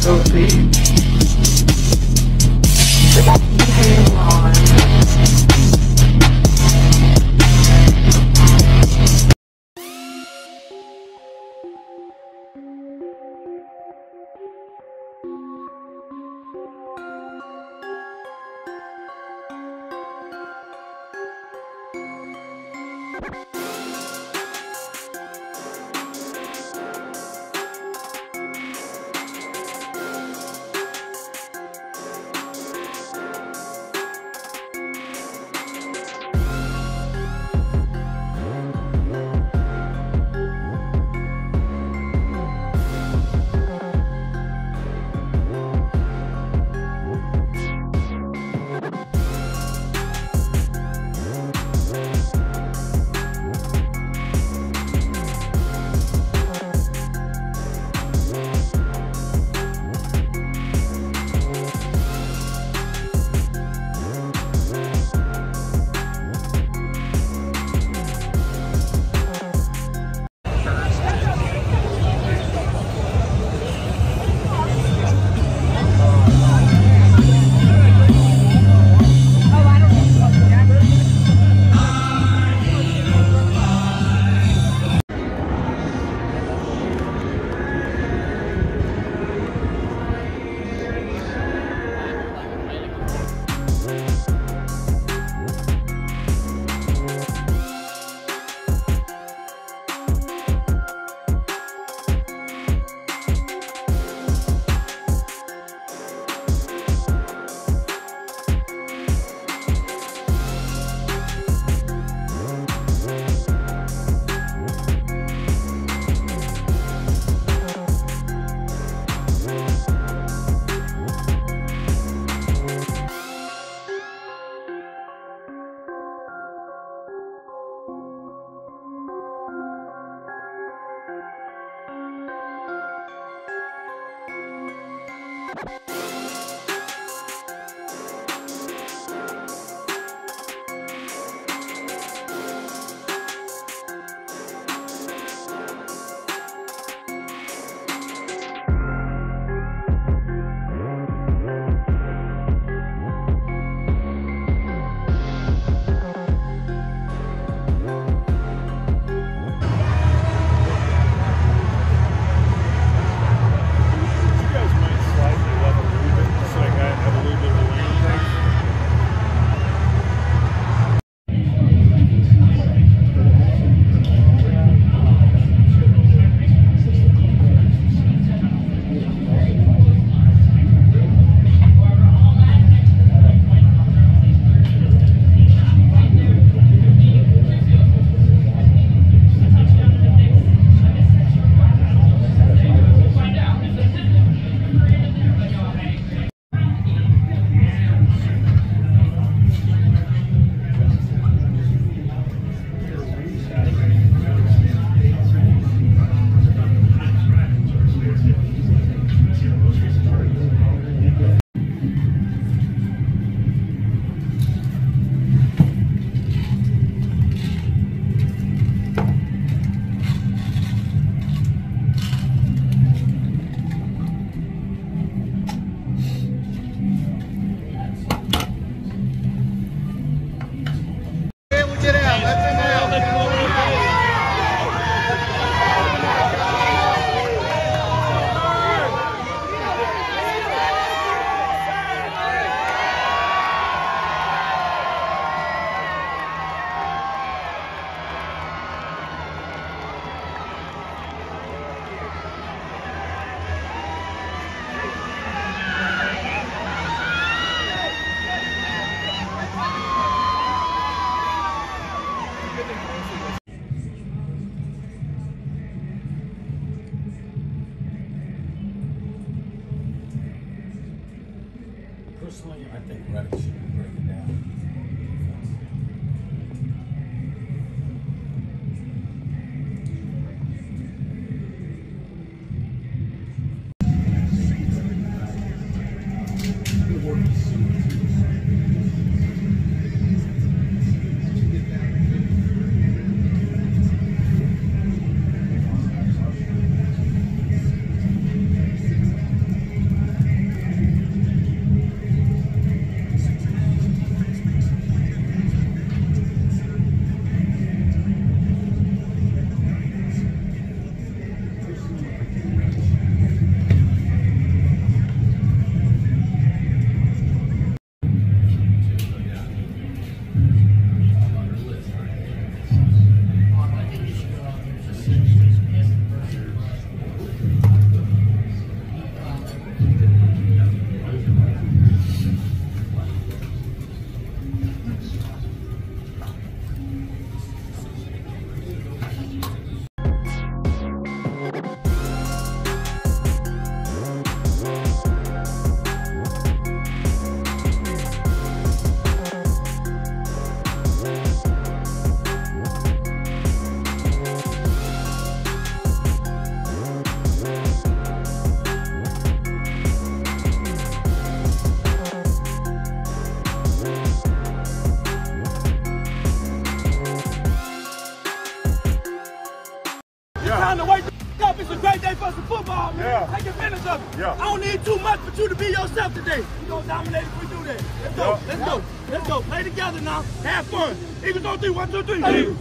So deep. Personally, I think Reddick should break it down. ball, man. Take advantage of it. I don't need too much for you to be yourself today. We're going to dominate if we do that. Let's go. Let's go. Let's go. Play together now. Have fun. Eagles on 3. 1, 2, 3. Eagles.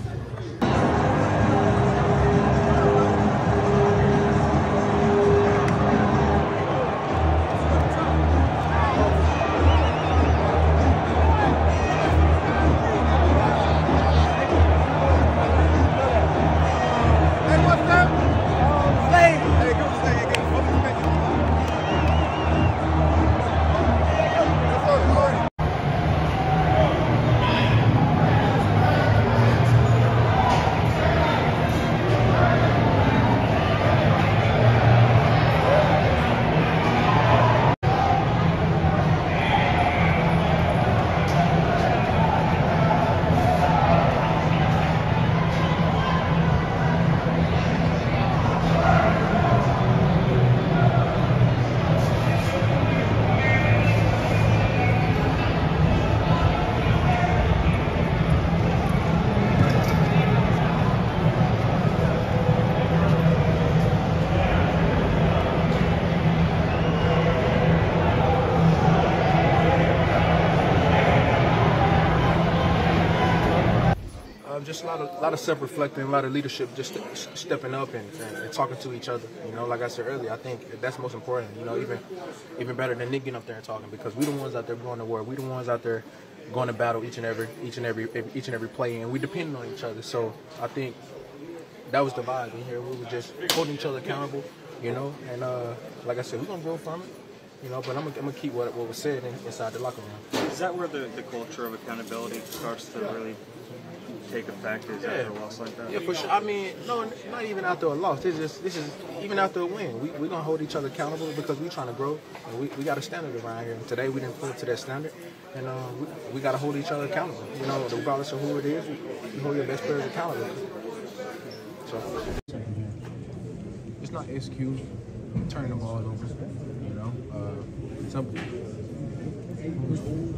Just a lot of self-reflecting, a lot of leadership, just stepping up and talking to each other. You know, like I said earlier, I think that's most important. You know, even better than Nick getting up there and talking, because we the ones out there going to war. We the ones out there going to battle each and every play, and we depend on each other. So I think that was the vibe in here. We were just holding each other accountable. You know, and like I said, we're gonna grow from it. You know, but I'm gonna keep what was said inside the locker room. Is that where the culture of accountability starts to really take effect? Is after a loss like that? Yeah, for sure. I mean, no, not even after a loss. This is even after a win. We're gonna hold each other accountable because we're trying to grow, and we got a standard around here. And today we didn't put up to that standard, and we got to hold each other accountable. You know, regardless of who it is, you hold your best players accountable. So it's not excuse turning the ball over. You know, simple.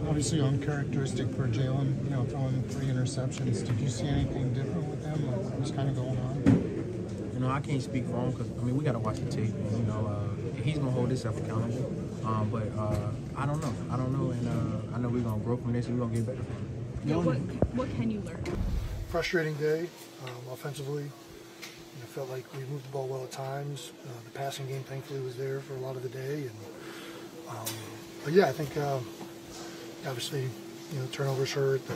Obviously uncharacteristic for Jalen, you know, throwing 3 interceptions. Did you see anything different with them? Like, what was kind of going on? You know, I can't speak for him because, I mean, we got to watch the tape. And, you know, he's going to hold himself accountable. But I don't know. And I know we're going to grow from this and we're going to get better from it. So what can you learn? Frustrating day offensively. You know, felt like we moved the ball well at times. The passing game, thankfully, was there for a lot of the day. And but yeah, I think obviously, you know, turnovers hurt, the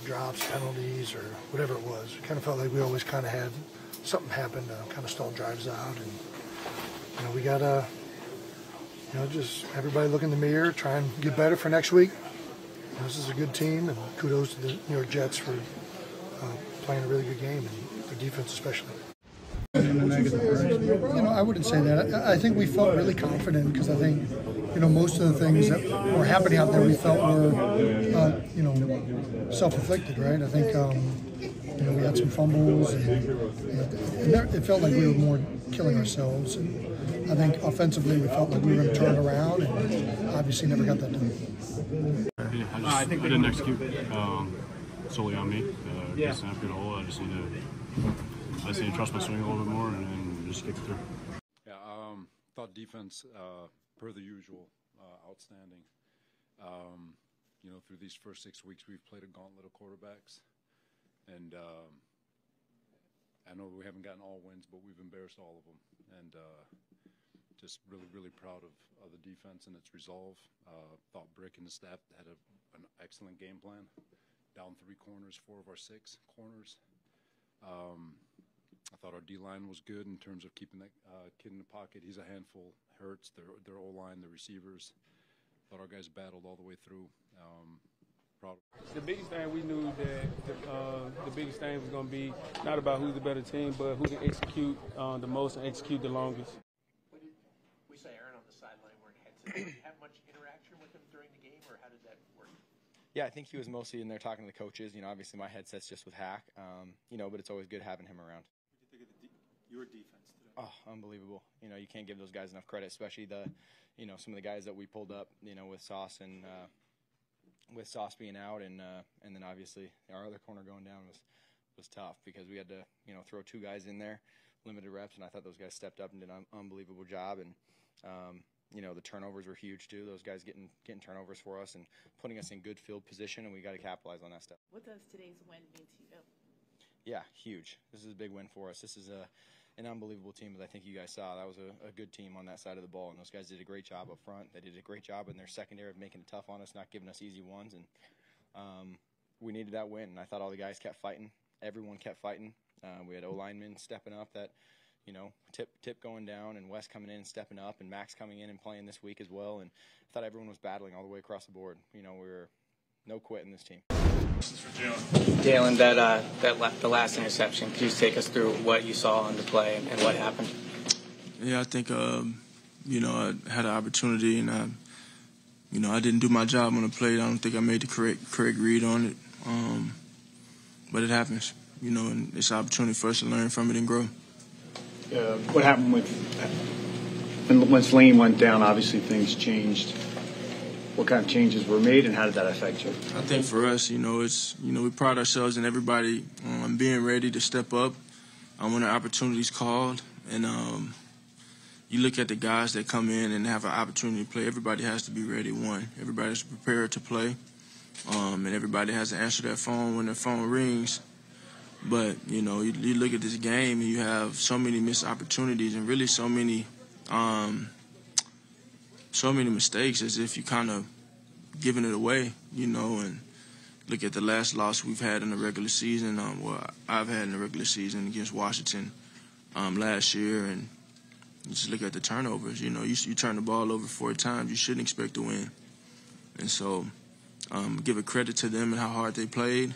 drops, penalties, or whatever it was. It kind of felt like we always kind of had something happen to kind of stall drives out, and you know, we gotta, you know, just everybody look in the mirror, try and get better for next week. You know, this is a good team, and kudos to the New York Jets for playing a really good game, and their defense especially. You know, I wouldn't say that. I think we felt really confident because I think, you know, most of the things that were happening out there we felt were, you know, self-inflicted, right? I think, you know, we had some fumbles, and it felt like we were more killing ourselves. And I think offensively we felt like we were going to turn it around, and obviously never got that done. I didn't execute solely on me. Get snapped in a hole. I just need to trust my swing a little bit more and just kick it through. Yeah, thought defense, per the usual, outstanding. You know, through these first 6 weeks, we've played a gauntlet of quarterbacks, and I know we haven't gotten all wins, but we've embarrassed all of them, and just really proud of the defense and its resolve. Thought Brick and the staff had an excellent game plan. Down 3 corners, 4 of our 6 corners. I thought our D-line was good in terms of keeping that kid in the pocket. He's a handful. Hurts, their O-line, the receivers. Thought our guys battled all the way through. Proud. The biggest thing we knew that the biggest thing was going to be not about who's the better team, but who can execute the most and execute the longest. We saw Aaron on the sideline wearing headsets. Did you have much interaction with him during the game, or how did that work? Yeah, I think he was mostly in there talking to the coaches. You know, obviously my headset's just with Hack, you know, but it's always good having him around. What do you think of your defense today? Oh, unbelievable. You know, you can't give those guys enough credit, especially some of the guys that we pulled up, you know, with Sauce and with Sauce being out, and then obviously our other corner going down was tough because we had to, you know, throw 2 guys in there limited reps, and I thought those guys stepped up and did an unbelievable job. And the turnovers were huge too. Those guys getting turnovers for us and putting us in good field position, and we got to capitalize on that stuff. What does today's win mean to you? Yeah, huge. This is a big win for us. This is an unbelievable team, as I think you guys saw. That was a good team on that side of the ball, and those guys did a great job up front. They did a great job in their secondary of making it tough on us, not giving us easy ones, and we needed that win. And I thought all the guys kept fighting. Everyone kept fighting. We had O-linemen stepping up that, Tip going down and Wes coming in and stepping up and Max coming in and playing this week as well. And I thought everyone was battling all the way across the board. We were no quit in this team. Jalen, the last interception, could you take us through what you saw on the play and what happened? Yeah, I think, I had an opportunity and, I didn't do my job on the play. I don't think I made the correct read on it. But it happens, and it's an opportunity for us to learn from it and grow. What happened once Lane went down, obviously things changed. What kind of changes were made, and how did that affect you? I think for us, it's we pride ourselves in everybody being ready to step up when the opportunity's called. And you look at the guys that come in and have an opportunity to play. Everybody has to be ready. Everybody's prepared to play, and everybody has to answer that phone when their phone rings. But you look at this game and you have so many missed opportunities and really so many mistakes, as if you kind of giving it away, and look at the last loss we've had in the regular season, I've had in the regular season against Washington last year, and just look at the turnovers. You turn the ball over 4 times, you shouldn't expect to win. And so give a credit to them and how hard they played,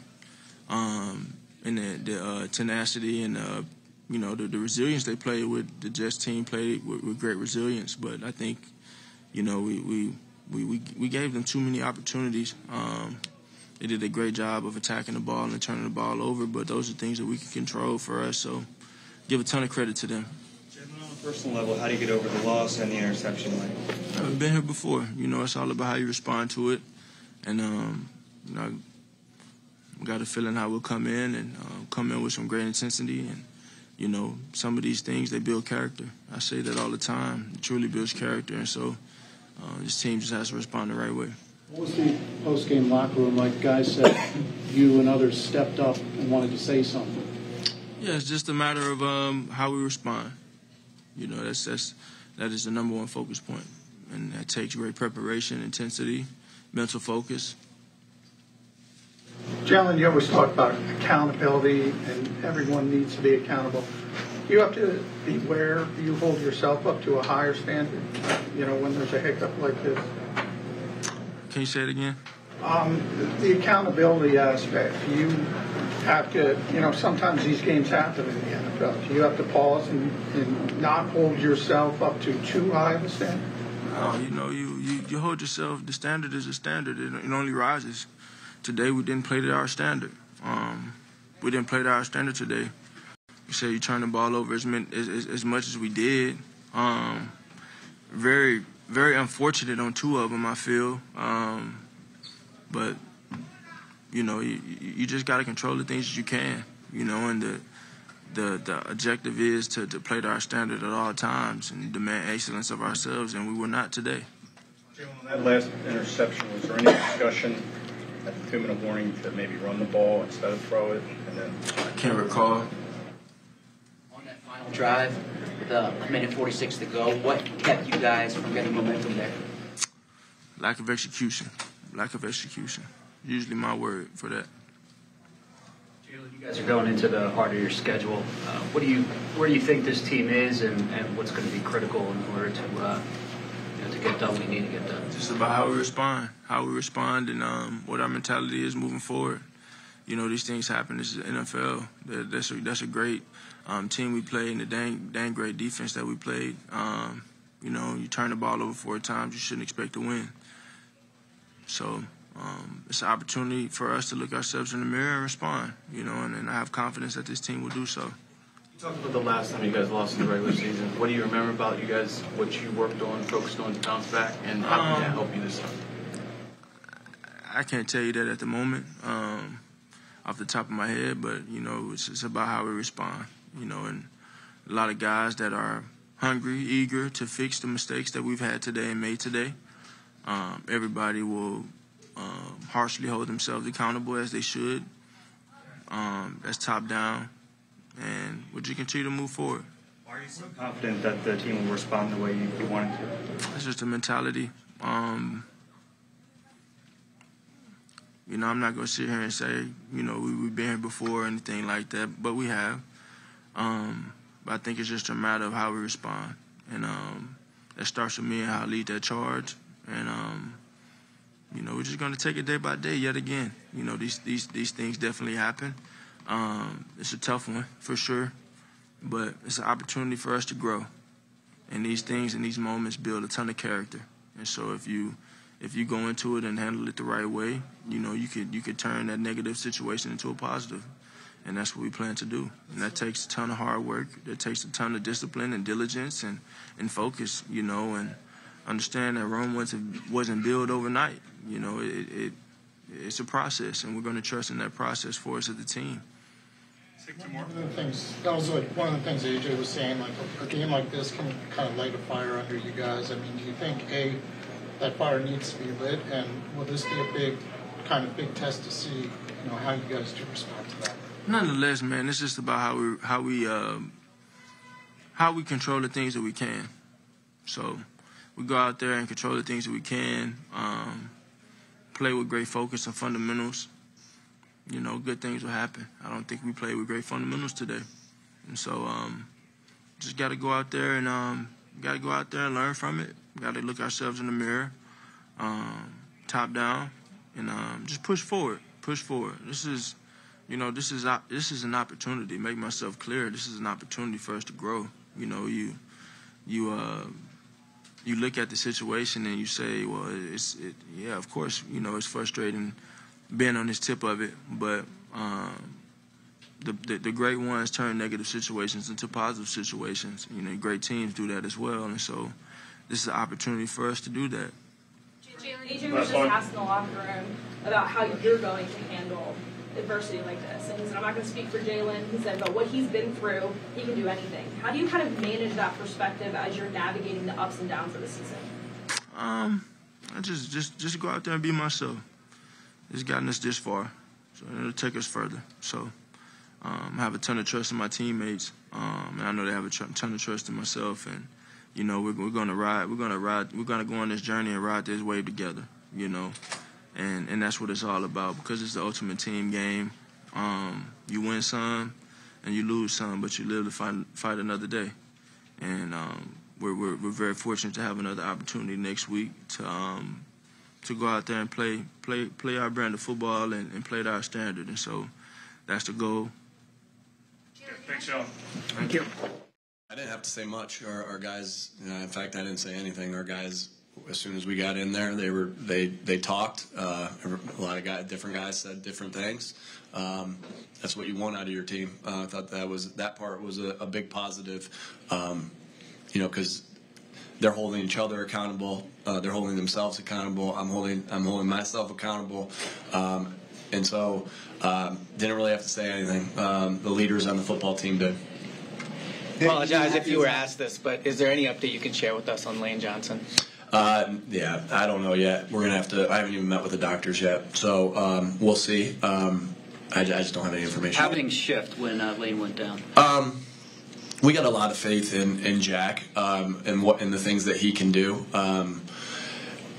and the tenacity and the resilience they played with. The Jets team played with great resilience, but I think we gave them too many opportunities. They did a great job of attacking the ball and turning the ball over, but those are things that we can control for us, so give a ton of credit to them. On a personal level, how do you get over the loss and the interception? I've been here before. It's all about how you respond to it, and we got a feeling how we'll come in with some great intensity, and some of these things, they build character. I say that all the time. It truly builds character, and so this team just has to respond the right way. What was the post-game locker room like? Guys said you and others stepped up and wanted to say something. Yeah, it's just a matter of how we respond. That is the number one focus point, and that takes great preparation, intensity, mental focus. Jalen, you always talk about accountability, and everyone needs to be accountable. You have to beware you hold yourself up to a higher standard, when there's a hiccup like this. Can you say it again? The accountability aspect. You have to, sometimes these games happen in the NFL. You have to pause and not hold yourself up to too high of a standard. No, you hold yourself. The standard is a standard. It only rises. Today we didn't play to our standard. We didn't play to our standard today. You say you turn the ball over as much as we did. Very, very unfortunate on 2 of them, I feel. But you just got to control the things that you can. And the objective is to play to our standard at all times and demand excellence of ourselves, and we were not today. Jalen, that last interception, was there any discussion at the 2-minute warning to maybe run the ball instead of throw it? And then I can't recall. On that final drive, with a minute 46 to go, what kept you guys from getting momentum there? Lack of execution. Lack of execution. Usually my word for that. Jalen, you guys are going into the heart of your schedule. Where do you think this team is, and what's going to be critical in order to get done what you need to get done? Just about how we respond, and what our mentality is moving forward. These things happen. This is the NFL. That's a great team we played, and a dang great defense that we played. You turn the ball over 4 times, you shouldn't expect to win. So it's an opportunity for us to look ourselves in the mirror and respond. And I have confidence that this team will do so. Talk about the last time you guys lost in the regular season. What do you remember about you guys, what you worked on, focused on to bounce back, and how can that help you this time? I can't tell you that at the moment off the top of my head, but, it's about how we respond, and a lot of guys that are hungry, eager to fix the mistakes that we've had today and made today. Everybody will harshly hold themselves accountable as they should. That's top down, and we'll just continue to move forward. Why are you so confident that the team will respond the way you want it to? It's just a mentality. You know, I'm not going to sit here and say, you know, we've been here before or anything like that, but we have. But I think it's just a matter of how we respond. And that starts with me and how I lead that charge. And, you know, we're just going to take it day by day yet again. You know, these things definitely happen. It's a tough one, for sure. But it's an opportunity for us to grow. And these things and these moments build a ton of character. And so if you go into it and handle it the right way, you know, you could turn that negative situation into a positive. And that's what we plan to do. And that takes a ton of hard work. That takes a ton of discipline and diligence and focus, you know, and understand that Rome wasn't built overnight. You know, it's a process, and we're going to trust in that process for us as a team. One of the things, that was like one of the things AJ was saying, like a game like this can kind of light a fire under you guys. I mean, do you think, A, that fire needs to be lit, and will this be a big test to see, you know, how you guys do respond to that? Nonetheless, man, it's just about how we control the things that we can. So we go out there and control the things that we can, play with great focus and fundamentals. You know, good things will happen. I don't think we played with great fundamentals today. And so just got to go out there and learn from it. Got to look ourselves in the mirror, top down, and just push forward. Push forward. This is an opportunity. Make myself clear. This is an opportunity for us to grow. You know, you look at the situation and you say, well, yeah, of course, you know, it's frustrating being on this tip of it, but the great ones turn negative situations into positive situations. You know, great teams do that as well, and so this is an opportunity for us to do that. Jalen, AJ was just asked in the locker room about how you're going to handle adversity like this, and he said, I'm not going to speak for Jalen. He said, but what he's been through, he can do anything. How do you kind of manage that perspective as you're navigating the ups and downs of the season? I just go out there and be myself. It's gotten us this far, so it'll take us further. So I have a ton of trust in my teammates, and I know they have a ton of trust in myself. And you know, we're gonna ride. We're gonna go on this journey and ride this wave together. You know, and that's what it's all about, because it's the ultimate team game. You win some, and you lose some, but you live to fight another day. And we're very fortunate to have another opportunity next week to go out there and play our brand of football and play to our standard. And so that's the goal. Thanks, Sean. Thank you. I didn't have to say much. Our guys, in fact, I didn't say anything. Our guys, as soon as we got in there, they talked. A lot of different guys said different things. That's what you want out of your team. I thought that part was a big positive. You know, because they're holding each other accountable. They're holding themselves accountable. I'm holding myself accountable. And so didn't really have to say anything. The leaders on the football team did. Apologize if you were asked this, but is there any update you can share with us on Lane Johnson? Yeah, I don't know yet. We're gonna have to. I haven't even met with the doctors yet, so we'll see. I just don't have any information. How did things shift when Lane went down? We got a lot of faith in Jack and the things that he can do.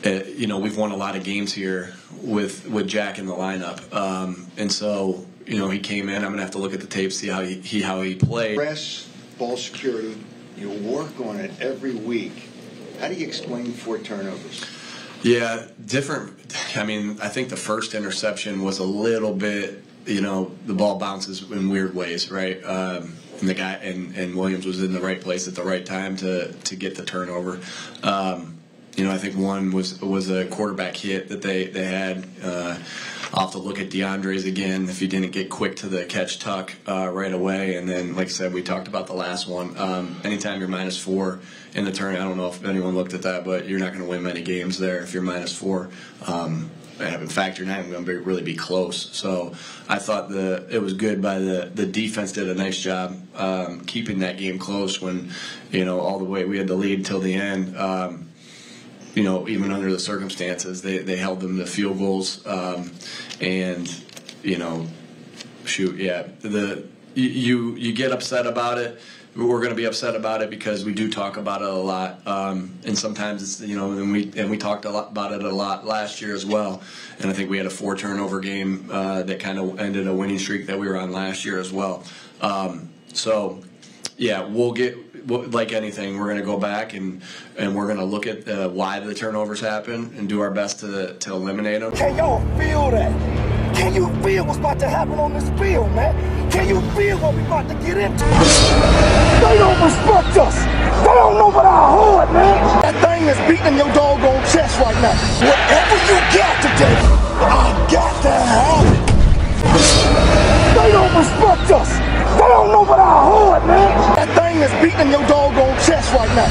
You know, we've won a lot of games here with Jack in the lineup, and so you know he came in. I'm gonna have to look at the tape, see how he played. Press, ball security, you work on it every week. How do you explain 4 turnovers? Yeah, different. I mean, I think the first interception was a little bit. You know, the ball bounces in weird ways, right? And the guy and Williams was in the right place at the right time to get the turnover. You know, I think one was a quarterback hit that they had. I'll have to look at DeAndre's again if he didn't get quick to the catch tuck right away. And then, like I said, we talked about the last one. Anytime you're -4 in the tournament, I don't know if anyone looked at that, but you're not going to win many games there if you're -4. in fact, you're not even going to really be close. So I thought it was good by the defense did a nice job keeping that game close when, all the way we had the lead till the end. Even under the circumstances, they held them to field goals, and you get upset about it. We're going to be upset about it because we do talk about it a lot, and sometimes it's and we talked about it a lot last year as well. And I think we had a 4 turnover game that kind of ended a winning streak that we were on last year as well. So yeah, like anything, we're going to go back and we're going to look at why the turnovers happen and do our best to eliminate them. Can y'all feel that? Can you feel what's about to happen on this field, man? Can you feel what we're about to get into? They don't respect us. They don't know about our heart, man. That thing is beating your doggone chest right now. Whatever you got today, I got to have it. They don't respect us. They don't know about our heart, man. That thing is beating your doggone chest right now.